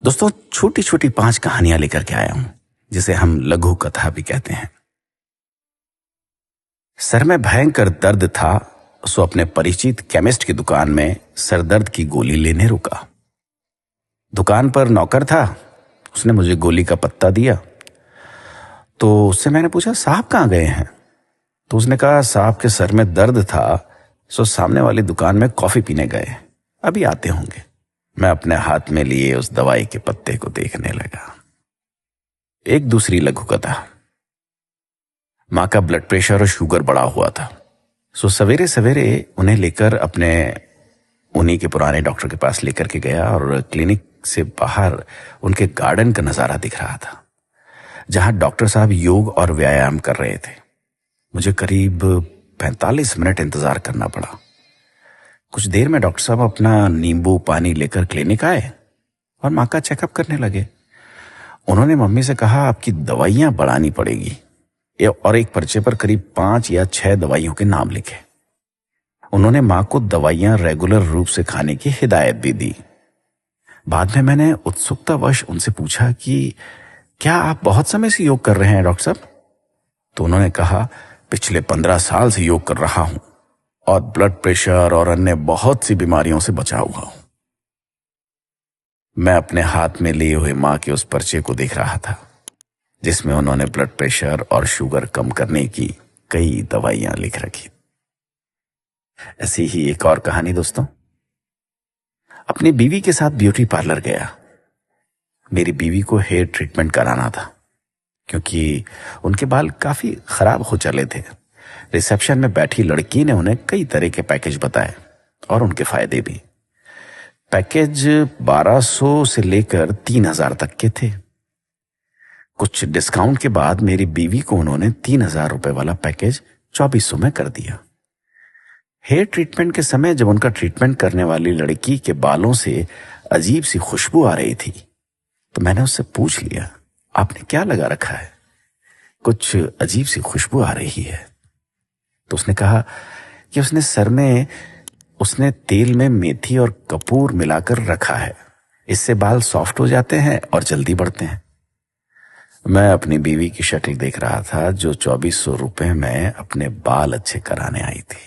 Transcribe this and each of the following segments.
दोस्तों, छोटी छोटी 5 कहानियां लेकर के आया हूं, जिसे हम लघु कथा भी कहते हैं। सर में भयंकर दर्द था, सो अपने परिचित केमिस्ट की दुकान में सरदर्द की गोली लेने रुका। दुकान पर नौकर था, उसने मुझे गोली का पत्ता दिया। तो उससे मैंने पूछा, साहब कहाँ गए हैं? तो उसने कहा, साहब के सर में दर्द था, सो सामने वाली दुकान में कॉफी पीने गए, अभी आते होंगे। मैं अपने हाथ में लिए उस दवाई के पत्ते को देखने लगा। एक दूसरी लघु कथा। माँ का ब्लड प्रेशर और शुगर बढ़ा हुआ था, सो सवेरे सवेरे उन्हें लेकर अपने उन्हीं के पुराने डॉक्टर के पास लेकर के गया और क्लिनिक से बाहर उनके गार्डन का नजारा दिख रहा था, जहां डॉक्टर साहब योग और व्यायाम कर रहे थे। मुझे करीब 45 मिनट इंतजार करना पड़ा। कुछ देर में डॉक्टर साहब अपना नींबू पानी लेकर क्लिनिक आए और माँ का चेकअप करने लगे। उन्होंने मम्मी से कहा, आपकी दवाइयां बढ़ानी पड़ेगी, और एक पर्चे पर करीब 5 या 6 दवाइयों के नाम लिखे। उन्होंने माँ को दवाइयां रेगुलर रूप से खाने की हिदायत भी दी। बाद में मैंने उत्सुकतावश उनसे पूछा कि क्या आप बहुत समय से योग कर रहे हैं डॉक्टर साहब? तो उन्होंने कहा, पिछले 15 साल से योग कर रहा हूं और ब्लड प्रेशर और अन्य बहुत सी बीमारियों से बचा हुआ हूं। मैं अपने हाथ में लिए हुए मां के उस पर्चे को देख रहा था, जिसमें उन्होंने ब्लड प्रेशर और शुगर कम करने की कई दवाइयां लिख रखी। ऐसी ही एक और कहानी दोस्तों। अपनी बीवी के साथ ब्यूटी पार्लर गया। मेरी बीवी को हेयर ट्रीटमेंट कराना था, क्योंकि उनके बाल काफी खराब हो चले थे। रिसेप्शन में बैठी लड़की ने उन्हें कई तरह के पैकेज बताए और उनके फायदे भी। पैकेज 1200 से लेकर 3000 तक के थे। कुछ डिस्काउंट के बाद मेरी बीवी को उन्होंने 3000 रुपए वाला पैकेज 2400 में कर दिया। हेयर ट्रीटमेंट के समय जब उनका ट्रीटमेंट करने वाली लड़की के बालों से अजीब सी खुशबू आ रही थी, तो मैंने उससे पूछ लिया, आपने क्या लगा रखा है? कुछ अजीब सी खुशबू आ रही है। तो उसने कहा कि उसने सर में तेल में मेथी और कपूर मिलाकर रखा है, इससे बाल सॉफ्ट हो जाते हैं और जल्दी बढ़ते हैं। मैं अपनी बीवी की शक्ल देख रहा था, जो 2400 रुपए में अपने बाल अच्छे कराने आई थी।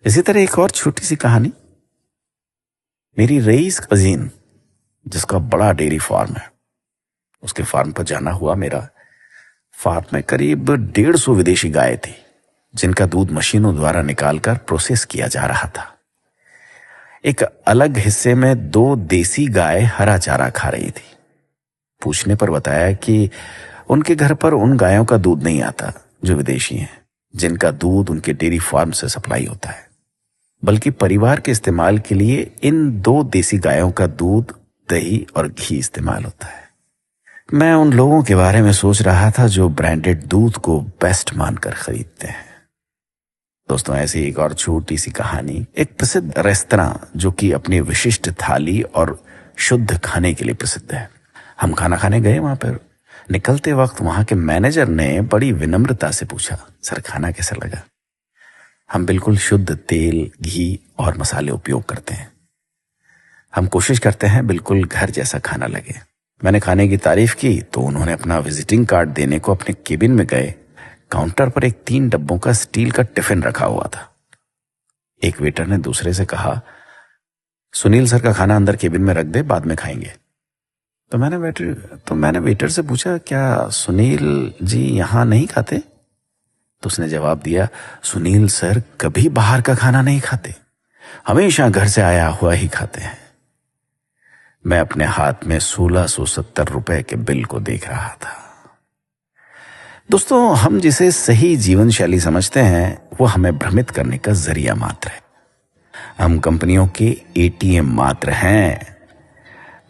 इसी तरह एक और छोटी सी कहानी। मेरी रईस कजीन, जिसका बड़ा डेयरी फार्म है, उसके फार्म पर जाना हुआ मेरा। फार्म में करीब 150 विदेशी गायें थी, जिनका दूध मशीनों द्वारा निकालकर प्रोसेस किया जा रहा था। एक अलग हिस्से में 2 देसी गाय हरा चारा खा रही थी। पूछने पर बताया कि उनके घर पर उन गायों का दूध नहीं आता जो विदेशी हैं, जिनका दूध उनके डेयरी फार्म से सप्लाई होता है, बल्कि परिवार के इस्तेमाल के लिए इन 2 देसी गायों का दूध, दही और घी इस्तेमाल होता है। मैं उन लोगों के बारे में सोच रहा था जो ब्रांडेड दूध को बेस्ट मानकर खरीदते हैं। दोस्तों, ऐसी एक और छोटी सी कहानी। एक प्रसिद्ध रेस्तरां जो कि अपनी विशिष्ट थाली और शुद्ध खाने के लिए प्रसिद्ध है। हम खाना खाने गए वहां पर। निकलते वक्त वहां के मैनेजर ने बड़ी विनम्रता से पूछा, सर खाना कैसा लगा? हम बिल्कुल शुद्ध तेल, घी और मसाले उपयोग करते हैं। हम कोशिश करते हैं बिल्कुल घर जैसा खाना लगे। मैंने खाने की तारीफ की तो उन्होंने अपना विजिटिंग कार्ड देने को अपने केबिन में गए। काउंटर पर एक 3 डब्बों का स्टील का टिफिन रखा हुआ था। एक वेटर ने दूसरे से कहा, सुनील सर का खाना अंदर केबिन में रख दे, बाद में खाएंगे। तो मैंने वेटर से पूछा, क्या सुनील जी यहां नहीं खाते? तो उसने जवाब दिया, सुनील सर कभी बाहर का खाना नहीं खाते, हमेशा घर से आया हुआ ही खाते हैं। मैं अपने हाथ में 1670 रुपए के बिल को देख रहा था। दोस्तों, हम जिसे सही जीवन शैली समझते हैं, वो हमें भ्रमित करने का जरिया मात्र है। हम कंपनियों के एटीएम मात्र हैं,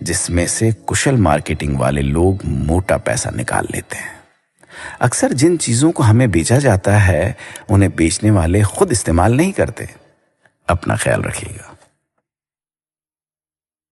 जिसमें से कुशल मार्केटिंग वाले लोग मोटा पैसा निकाल लेते हैं। अक्सर जिन चीजों को हमें बेचा जाता है, उन्हें बेचने वाले खुद इस्तेमाल नहीं करते। अपना ख्याल रखिएगा।